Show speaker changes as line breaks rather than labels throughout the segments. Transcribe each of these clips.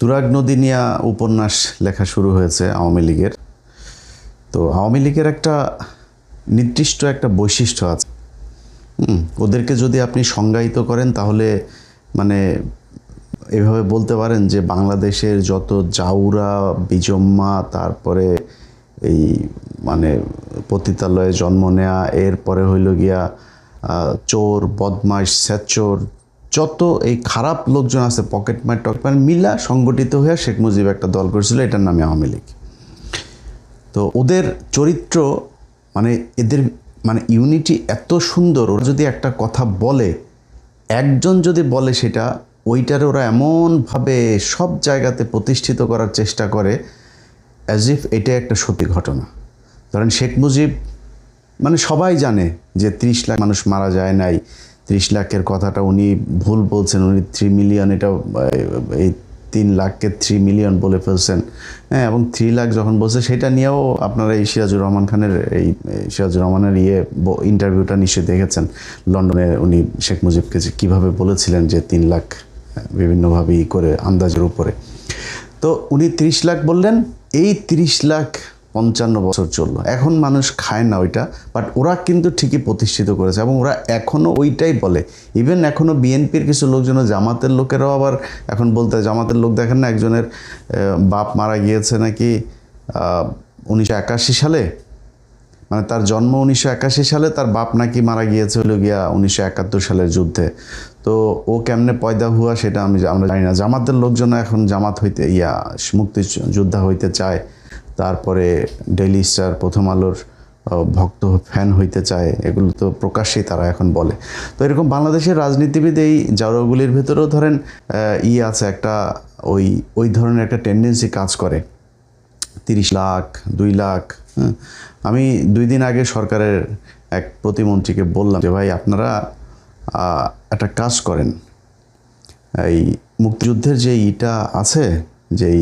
তুরাগ নদী নিয়ে উপন্যাস লেখা শুরু হয়েছে আওয়ামী লীগের। তো আওয়ামী লীগের একটা নির্দিষ্ট একটা বৈশিষ্ট্য আছে। ওদেরকে যদি আপনি সংজ্ঞায়িত করেন তাহলে মানে এভাবে বলতে পারেন যে বাংলাদেশের যত জাউরা বিজম্মা, তারপরে এই মানে পতিতালয়ে জন্ম নেয়া, এরপরে হইল গিয়া চোর বদমাইশ স্যাচোর, যত এই খারাপ লোকজন আছে পকেটমার টকেটমার মিলা সংগঠিত হয়ে শেখ মুজিব একটা দল করেছিল, এটার নামে আওয়ামী লীগ। তো ওদের চরিত্র মানে এদের মানে ইউনিটি এত সুন্দর। ওরা যদি একটা কথা বলে, একজন যদি বলে সেটা ওইটারে ওরা এমনভাবে সব জায়গাতে প্রতিষ্ঠিত করার চেষ্টা করে অ্যাজ ইফ এটা একটা সত্যি ঘটনা। ধরেন শেখ মুজিব মানে সবাই জানে যে 30 লাখ মানুষ মারা যায় নাই, 30 লাখের কথাটা উনি ভুল বলছেন, উনি 3 মিলিয়ন, এটা এই 3 লাখকে 3 মিলিয়ন বলে ফেলছেন। হ্যাঁ, এবং 3 লাখ যখন বলছে সেটা নিয়েও আপনারা এই সিরাজুর রহমান খানের সিরাজুর রহমানের ইন্টারভিউটা নিশ্চয়ই দেখেছেন। লন্ডনে উনি শেখ মুজিবকে কীভাবে বলেছিলেন যে 3 লাখ বিভিন্নভাবে করে আন্দাজের উপরে। তো উনি 30 লাখ বললেন, এই 30 লাখ 55 বছর চললো, এখন মানুষ খায় না ওইটা, বাট ওরা কিন্তু ঠিকই প্রতিষ্ঠিত করেছে এবং ওরা এখনও ওইটাই বলে। ইভেন এখনও বিএনপির কিছু লোকজন, জামাতের লোকেরাও আবার এখন বলতে, জামাতের লোক দেখেন না, একজনের বাপ মারা গিয়েছে নাকি 1981 সালে, মানে তার জন্ম 1981 সালে, তার বাপ নাকি মারা গিয়েছে হলো গিয়া 1971 সালের যুদ্ধে। তো ও কেমনে পয়দা হুয়া সেটা আমরা জানি না। জামাতের লোকজন এখন জামাত হইতে মুক্তিযোদ্ধা হইতে চায়, তারপরে ডেইলি স্টার, প্রথম আলোর ভক্ত ফ্যান হইতে চায়, এগুলো তো প্রকাশ্যেই তারা এখন বলে। তো এরকম বাংলাদেশের রাজনীতিবিদ এই জাউরাগুলির ভেতরেও ধরেন আছে একটা ওই ধরনের একটা টেন্ডেন্সি কাজ করে। 30 লাখ 2 লাখ। আমি 2 দিন আগে সরকারের এক প্রতিমন্ত্রীকে বললাম যে ভাই আপনারা একটা কাজ করেন, এই মুক্তিযুদ্ধের যে আছে, যেই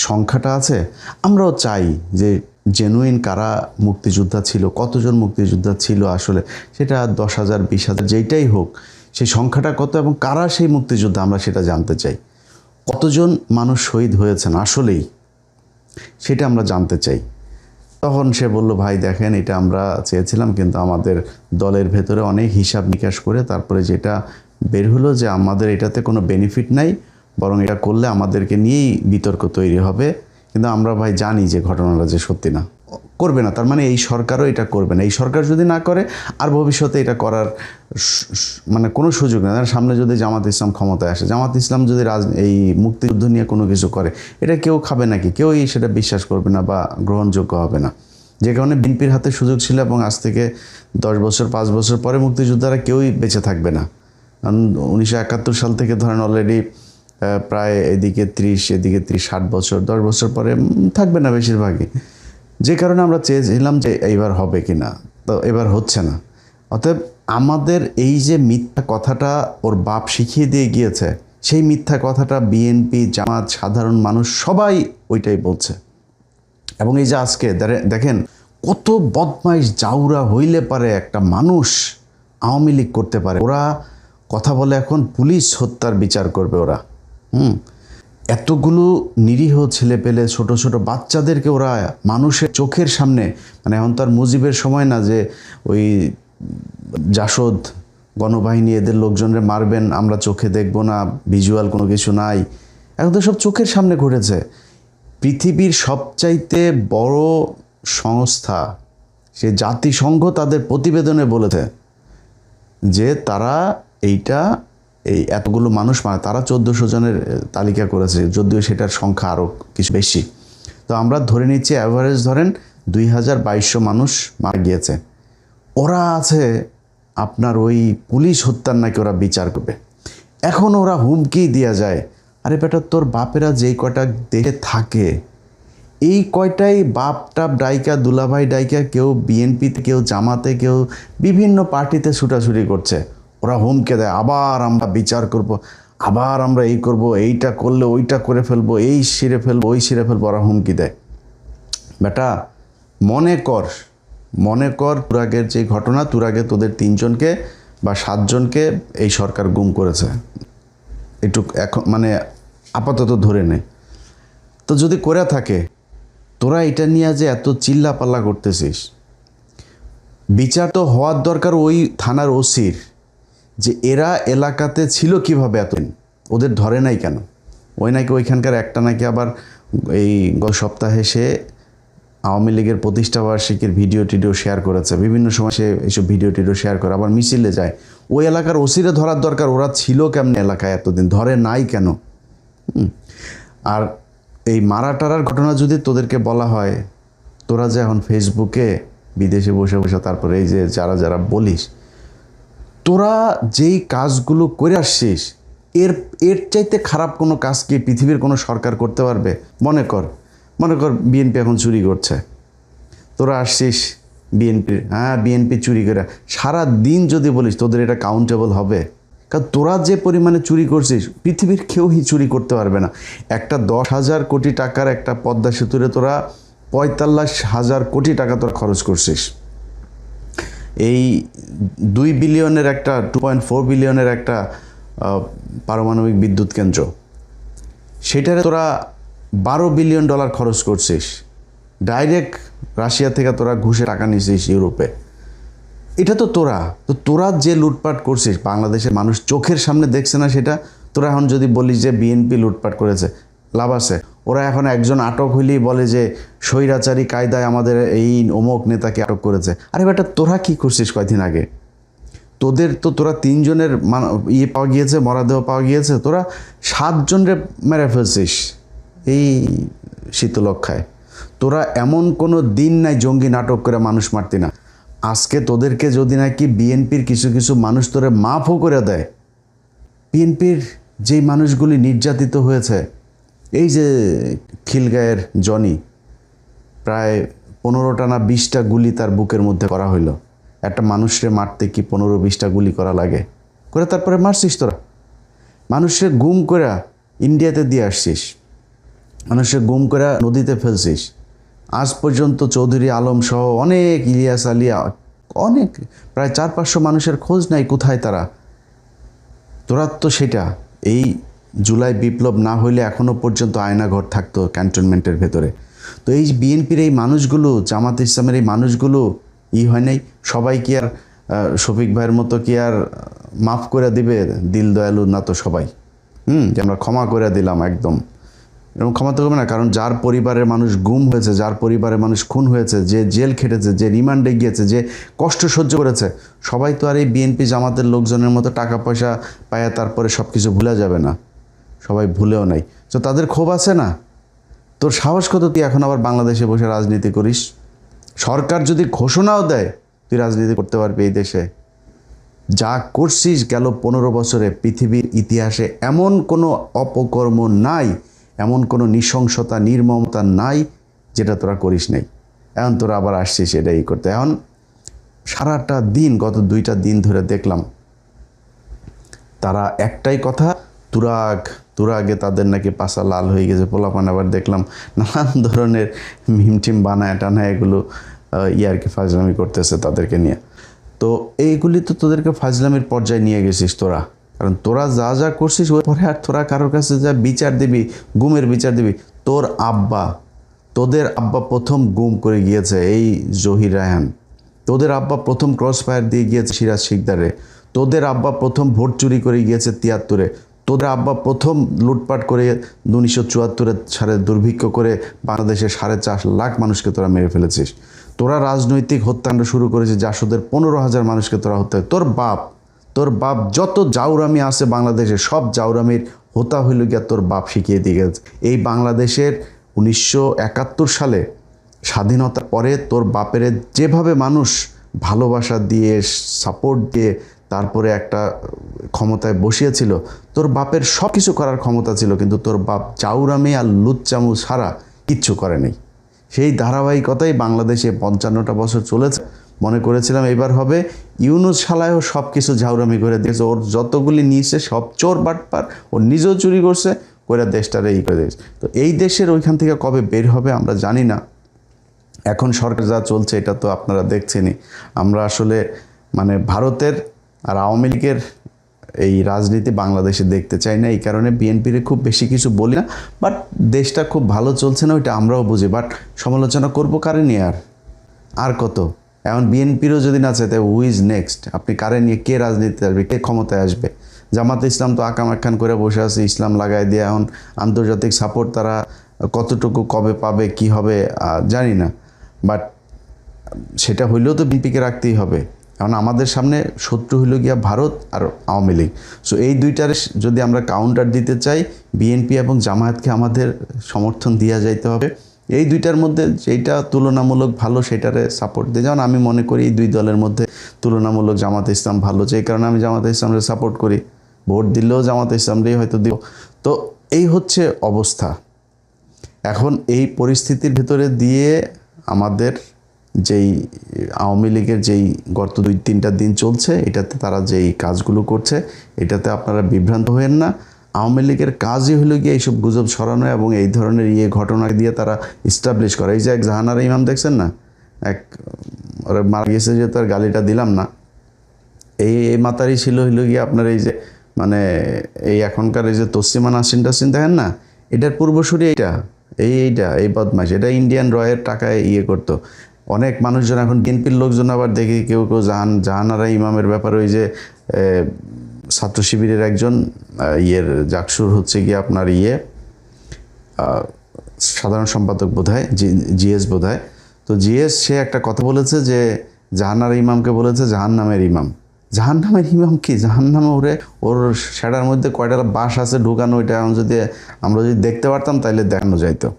সংখ্যাটা আছে, আমরাও চাই যে জেনুইন কারা মুক্তিযোদ্ধা ছিল, কতজন মুক্তিযোদ্ধা ছিল আসলে, সেটা 10,000 20,000 যেইটাই হোক, সেই সংখ্যাটা কত এবং কারা সেই মুক্তিযোদ্ধা আমরা সেটা জানতে চাই। কতজন মানুষ শহীদ হয়েছেন আসলেই সেটা আমরা জানতে চাই। তখন সে বলল, ভাই দেখেন এটা আমরা চেয়েছিলাম, কিন্তু আমাদের দলের ভেতরে অনেক হিসাব নিকাশ করে তারপরে যেটা বের হলো যে আমাদের এটাতে কোনো বেনিফিট নাই, বরং এটা করলে আমাদেরকে নিয়েই বিতর্ক তৈরি হবে। কিন্তু আমরা ভাই জানি যে ঘটনাটা যে সত্যি না, করবে না। তার মানে এই সরকারও এটা করবে না। এই সরকার যদি না করে আর ভবিষ্যতে এটা করার মানে কোনো সুযোগ নেই। সামনে যদি জামাত ইসলাম ক্ষমতায় আসে, জামাত ইসলাম যদি এই মুক্তিযুদ্ধ নিয়ে কোনো কিছু করে, এটা কেউ খাবে নাকি? কেউই সেটা বিশ্বাস করবে না বা গ্রহণযোগ্য হবে না। যে কারণে বিএনপির হাতে সুযোগ ছিল এবং আজ থেকে 10 বছর 5 বছর পরে মুক্তিযোদ্ধারা কেউই বেঁচে থাকবে না। কারণ 1971 সাল থেকে ধরেন অলরেডি প্রায় এদিকে 30 এদিকে 60 বছর, 10 বছর পরে থাকবে না বেশিরভাগই। যে কারণে আমরা চেয়েছিলাম যে এইবার হবে কি না, তো এবার হচ্ছে না। অতএব আমাদের এই যে মিথ্যা কথাটা ওর বাপ শিখিয়ে দিয়ে গিয়েছে, সেই মিথ্যা কথাটা বিএনপি, জামাত, সাধারণ মানুষ সবাই ওইটাই বলছে। এবং এই যে আজকে দেখেন কত বদমাইশ জাউরা হইলে পারে একটা মানুষ আওয়ামী লীগ করতে পারে। ওরা কথা বলে এখন পুলিশ হত্যার বিচার করবে ওরা। এতগুলো নিরীহ ছেলেপেলে, ছোট ছোট বাচ্চাদেরকে ওরা মানুষের চোখের সামনে, মানে এখন তার মুজিবের সময় না যে ওই জাসদ গণবাহিনী এদের লোকজনরে মারবেন আমরা চোখে দেখব না, ভিজুয়াল কোনো কিছু নাই, এখন তো সব চোখের সামনে ঘটেছে। পৃথিবীর সবচাইতে বড় সংস্থা সে জাতিসংঘ তাদের প্রতিবেদনে বলেছে যে তারা এই এতগুলো মানুষ তারা 1400 জনের তালিকা করেছে, যদিও সেটার সংখ্যা আরও কিছু বেশি। তো আমরা ধরে নিচ্ছি অ্যাভারেজ ধরেন 2200 মানুষ মারা গিয়েছে। ওরা আছে আপনার ওই পুলিশ হত্যার নাকি ওরা বিচার করবে। এখন ওরা হুমকি দেওয়া যায়, আরে বেটা তোর বাপেরা যেই কয়টা দেশে থাকে, এই কয়টাই বাপ টাপ ডাইকা, দুলাভাই ডাইকা, কেউ বিএনপিতে, কেউ জামাতে, কেউ বিভিন্ন পার্টিতে ছুটাছুটি করছে। ওরা হুমকে দেয়, আবার আমরা বিচার করব, আবার আমরা এই করব, এইটা করলে ওইটা করে ফেলবো, এই ছিঁড়ে ফেলবো, ওই ছিঁড়ে ফেলবো, ওরা হুমকি দেয়। বেটা মনে কর তুরাগের যে ঘটনা, তুরাগে তোদের 3 জনকে বা 7 জনকে এই সরকার গুম করেছে, একটু এখন মানে আপাতত ধরে নে। তো যদি করে থাকে, তোরা এটা নিয়ে যে এত চিল্লাপাল্লা করতেছিস, বিচার তো হওয়ার দরকার ওই থানার ওসির, যে এরা এলাকাতে ছিল কিভাবে এতদিন, ওদের ধরে নাই কেন? ওই নাকি ওইখানকার একটা নাকি আবার এই গত সপ্তাহে সে আওয়ামী লীগের প্রতিষ্ঠাবার্ষিকীর ভিডিও টিডিও শেয়ার করেছে, বিভিন্ন সময় সে এইসব ভিডিও টিডিও শেয়ার করে, আবার মিছিলে যায়। ওই এলাকার ওসিরে ধরার দরকার, ওরা ছিল কেমন এলাকায় এতদিন, ধরে নাই কেন? আর এই মারা টারার ঘটনা যদি তোদেরকে বলা হয়, তোরা যে এখন ফেসবুকে বিদেশে বসে বসে তারপরে এই যে যারা যারা বলিস, তোরা যেই কাজগুলো করে আসছিস, এর এর চাইতে খারাপ কোনো কাজ কি পৃথিবীর কোনো সরকার করতে পারবে? মনে কর বিএনপি এখন চুরি করছে, তোরা আসছিস বিএনপি চুরি করে সারা দিন যদি বলিস, তোদের এটা কাউন্টেবল হবে? কারণ তোরা যে পরিমাণে চুরি করছিস, পৃথিবীর কেউই চুরি করতে পারবে না। একটা 10,000 কোটি টাকার একটা পদ্মা সেতুরে তোরা 45,000 কোটি টাকা তোরা খরচ করছিস। এই 2 বিলিয়নের একটা 2.4 বিলিয়নের একটা পারমাণবিক বিদ্যুৎ কেন্দ্র, সেটারে তোরা $12 বিলিয়ন খরচ করছিস। ডাইরেক্ট রাশিয়া থেকে তোরা ঘুষে টাকা নিছিস ইউরোপে। এটা তো তোরা যে লুটপাট করছিস, বাংলাদেশের মানুষ চোখের সামনে দেখছে না সেটা? তোরা এখন যদি বলিস যে বিএনপি লুটপাট করেছে, লাভ আছে? ওরা এখন একজন আটক হইলেই বলে যে স্বৈরাচারী কায়দায় আমাদের এই অমুক নেতাকে আটক করেছে। আরে বেটা, তোরা কি করছিস কয়দিন আগে? তোরা 3 জনের পাওয়া গিয়েছে, মরদেহ পাওয়া গিয়েছে, তোরা 7 জনের মেরে ফেলছিস এই শীতলক্ষায়। তোরা এমন কোনো দিন নাই জঙ্গি নাটক করে মানুষ মারতি না। আজকে তোদেরকে যদি নাকি বিএনপির কিছু কিছু মানুষ তোরে মাফও করে দেয়, বিএনপির যেই মানুষগুলি নির্যাতিত হয়েছে, এই যে খিলগাঁয়ের জনি, প্রায় 15টা না 20টা গুলি তার বুকের মধ্যে করা হইলো। একটা মানুষকে মারতে কি 15-20টা গুলি করা লাগে? করে তারপরে মারছিস তোরা। মানুষের গুম করে ইন্ডিয়াতে দিয়ে আসছিস, মানুষের গুম করে নদীতে ফেলছিস। আজ পর্যন্ত চৌধুরী আলম সহ অনেক, ইলিয়াস আলিয়া, অনেক, প্রায় 400-500 মানুষের খোঁজ নাই, কোথায় তারা? তোরা তো সেটা, এই জুলাই বিপ্লব না হইলে এখনও পর্যন্ত আয়নাঘর থাকতো ক্যান্টনমেন্টের ভেতরে। তো এই বিএনপির এই মানুষগুলো, জামাত ইসলামের এই মানুষগুলো হয় নাই? সবাই কি আর শফিক ভাইয়ের মতো কি আর মাফ করে দিবে? দিল দয়ালু না তো সবাই, যে আমরা ক্ষমা করে দিলাম একদম, এরকম ক্ষমা তো করবে না। কারণ যার পরিবারের মানুষ গুম হয়েছে, যার পরিবারের মানুষ খুন হয়েছে, যে জেল খেটেছে, যে রিমান্ডে গিয়েছে, যে কষ্ট সহ্য করেছে, সবাই তো আর এই বিএনপি জামাতের লোকজনের মতো টাকা পয়সা পায়া তারপরে সব কিছু ভুলে যাবে না। সবাই ভুলেও নাই, তো তাদের ক্ষোভ আছে না? তোর সাহস কত তুই এখন আবার বাংলাদেশে বসে রাজনীতি করিস? সরকার যদি ঘোষণাও দেয়, তুই রাজনীতি করতে পারবি এই দেশে? যা করছিস গেল 15 বছরে, পৃথিবীর ইতিহাসে এমন কোনো অপকর্ম নাই, এমন কোনো নৃশংসতা নির্মমতা নাই যেটা তোরা করিস নাই। এখন তোরা আবার আসছিস এটাই করতে। এখন সারাটা দিন, গত 2টা দিন ধরে দেখলাম তারা একটাই কথা, তুরাগে তাদের নাকি পাশা লাল হয়ে গেছে পোলাপান। আবার দেখলাম নানান ধরনের মিমটিম বানায় টানায় এগুলো ইয়ারকে ফাজলামি করতেছে তাদেরকে নিয়ে। তো এইগুলি তো তোদেরকে ফাজলামির পর্যায়ে নিয়ে গেছিস তোরা। কারণ তোরা যা যা করছিস, ওই পরে আর তোরা কারোর কাছে যা বিচার দিবি, গুমের বিচার দিবি। তোদের আব্বা প্রথম গুম করে গিয়েছে এই জহির রায়হান। তোদের আব্বা প্রথম ক্রস ফায়ার দিয়ে গিয়েছে সিরাজ শিকদারে। তোদের আব্বা প্রথম ভোট চুরি করে গিয়েছে 73-এ। তোদের আব্বা প্রথম লুটপাট করে 1974 সালে দুর্ভিক্ষ করে বাংলাদেশের 4.5 লাখ মানুষকে তোরা মেরে ফেলেছিস। তোরা রাজনৈতিক হত্যাকাণ্ড শুরু করেছিস, জাসদের 15,000 মানুষকে তোরা হত্যা। তোর বাপ যত জাউরামি আছে বাংলাদেশে, সব জাউরামির হোতা হইল গিয়া তোর বাপ শিখিয়ে দিয়ে গেছে। এই বাংলাদেশের 1971 সালে স্বাধীনতার পরে তোর বাপের যেভাবে মানুষ ভালোবাসা দিয়ে, সাপোর্ট দিয়ে তারপরে একটা ক্ষমতায় বসিয়েছিল, তোর বাপের সব কিছু করার ক্ষমতা ছিল, কিন্তু তোর বাপ জাউরামি আর লুচ্চামু ছাড়া কিচ্ছু করে নেই। সেই ধারাবাহিকতাই বাংলাদেশে 55টা বছর চলেছে। মনে করেছিলাম এবার হবে, ইউনুস শালায়ও সব কিছু ঝাউরামি করে দিয়েছে। ওর যতগুলি নিয়েছে সব চোর বাটপার, ও নিজেও চুরি করছে, করে দেশটারে করে দিয়েছে। তো এই দেশের ওইখান থেকে কবে বের হবে আমরা জানি না। এখন সরকার যা চলছে এটা তো আপনারা দেখছেনই। আমরা আসলে ভারতের আর আওয়ামী লীগের এই রাজনীতি বাংলাদেশে দেখতে চাই না, এই কারণে বিএনপির খুব বেশি কিছু বলি না। বাট দেশটা খুব ভালো চলছে না ওইটা আমরাও বুঝি, বাট সমালোচনা করবো কারে নিয়ে? আর কত? এখন বিএনপিরও যদি না চায় তাই হু ইজ নেক্সট? আপনি কারে নিয়ে, কে রাজনীতিতে আসবে, কে ক্ষমতায় আসবে? জামাতে ইসলাম তো আকাম একখান করে বসে আছে, ইসলাম লাগাই দিয়ে। এখন আন্তর্জাতিক সাপোর্ট তারা কতটুকু কবে পাবে, কি হবে জানি না, বাট সেটা হইলেও তো বিএনপিকে রাখতেই হবে। কারণ আমাদের সামনে শত্রু হইল গিয়া ভারত আর আওয়ামী লীগ। সো এই দুইটার যদি আমরা কাউন্টার দিতে চাই, বিএনপি এবং জামায়াতকে আমাদের সমর্থন দিয়া যাইতে হবে। এই দুইটার মধ্যে যেটা তুলনামূলক ভালো সেটারে সাপোর্ট দিয়ে, যেমন আমি মনে করি এই দুই দলের মধ্যে তুলনামূলক জামাতে ইসলাম ভালো, যে কারণে আমি জামাতে ইসলামকে সাপোর্ট করি। ভোট দিলেও জামাতে ইসলামকেই হয়তো দিব। তো এই হচ্ছে অবস্থা। এখন এই পরিস্থিতির ভিতরে দিয়ে আমাদের যেই আওয়ামী লীগের যেই গত 2-3টা দিন চলছে, এটাতে তারা যেই কাজগুলো করছে, এটাতে আপনারা বিভ্রান্ত হয়েন না। আওয়ামী লীগের কাজই হলো গিয়ে এইসব গুজব ছড়ানো এবং এই ধরনের ঘটনা দিয়ে তারা ইস্টাবলিশ করে। এই যে এক জাহানারা ইমাম দেখছেন না, এক ওরা মারা গিয়েছে, যে তার গালিটা দিলাম না, এই মাতারই ছিল হইল গিয়ে আপনার এই যে মানে এই এখনকার এই যে তসলিমা নাসরিন টাসরিন দেখেন না, এটার পূর্বসূরি এই বদমাশ, এটা ইন্ডিয়ান রয়ের টাকায় করতো। অনেক মানুষজন এখন বিএনপির লোকজন আবার দেখি কেউ কেউ জাহানারা ইমামের ব্যাপারে ওই যে ছাত্র শিবিরের একজন জাকসুর হচ্ছে গিয়ে আপনার সাধারণ সম্পাদক বোধহয়, জিএস বোধহয়। তো জিএস সে একটা কথা বলেছে যে জাহানারা ইমামকে বলেছে জাহান্নামের ইমাম। জাহান্নামের ইমাম কি? জাহান্নামে ওর সেটার মধ্যে কয়টা বাস আছে ঢুকানো, ওইটা এখন যদি আমরা যদি দেখতে পারতাম তাইলে দেখানো যাইতো।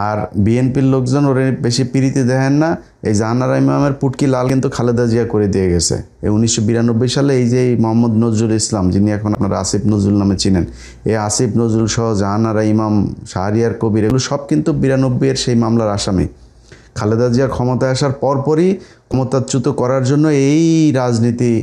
আর বিএনপির লোকজন ওরে বেশি পিরিতি দেখেন না। এই জাহানারা ইমামের পুটকি লাল কিন্তু খালেদা জিয়া করে দিয়ে গেছে। এই 1992 সালে এই যে মোহাম্মদ নজরুল ইসলাম, যিনি এখন আপনারা আসিফ নজরুল নামে চিনেন, এই আসিফ নজরুল সহ জাহানারা ইমাম, শাহরিয়ার কবির, এগুলো সব কিন্তু 92-এর সেই মামলার আসামি। খালেদা জিয়া ক্ষমতায় আসার পরপরই ক্ষমতাচ্যুত করার জন্য এই রাজনীতি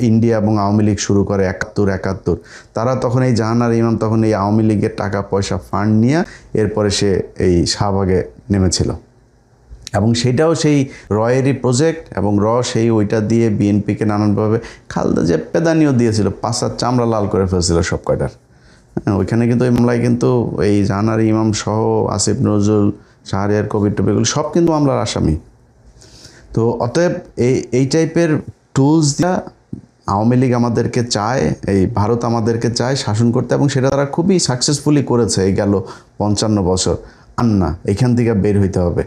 ইন্ডিয়া এবং আওয়ামী লীগ শুরু করে 71-71। তারা তখন এই জাহানারা ইমাম তখন এই আওয়ামী লীগের টাকা পয়সা ফান্ড নিয়ে এরপরে সে এই শাহবাগে নেমেছিল, এবং সেটাও সেই রয়েরই প্রজেক্ট, এবং সেই ওইটা দিয়ে বিএনপিকে নানানভাবে খালেদা জিয়া পেদানিও দিয়েছিল, পাঁচার চামড়া লাল করে ফেলছিল সব কয়টার। ওইখানে কিন্তু এই মামলায় কিন্তু এই জাহানারা ইমাম সহ আসিফ নজরুল, শাহরিয়ার কবির টবিগুলো সব কিন্তু মামলার আসামি। তো অতএব এই টাইপের টুলস দিয়া আওয়ামী লীগ আমাদেরকে চায়, এই ভারত আমাদেরকে চায় শাসন করতে, এবং সেটা তারা খুবই সাকসেসফুলি করেছে এই গেল 55 বছর। আর না, এখান থেকে বের হইতে হবে।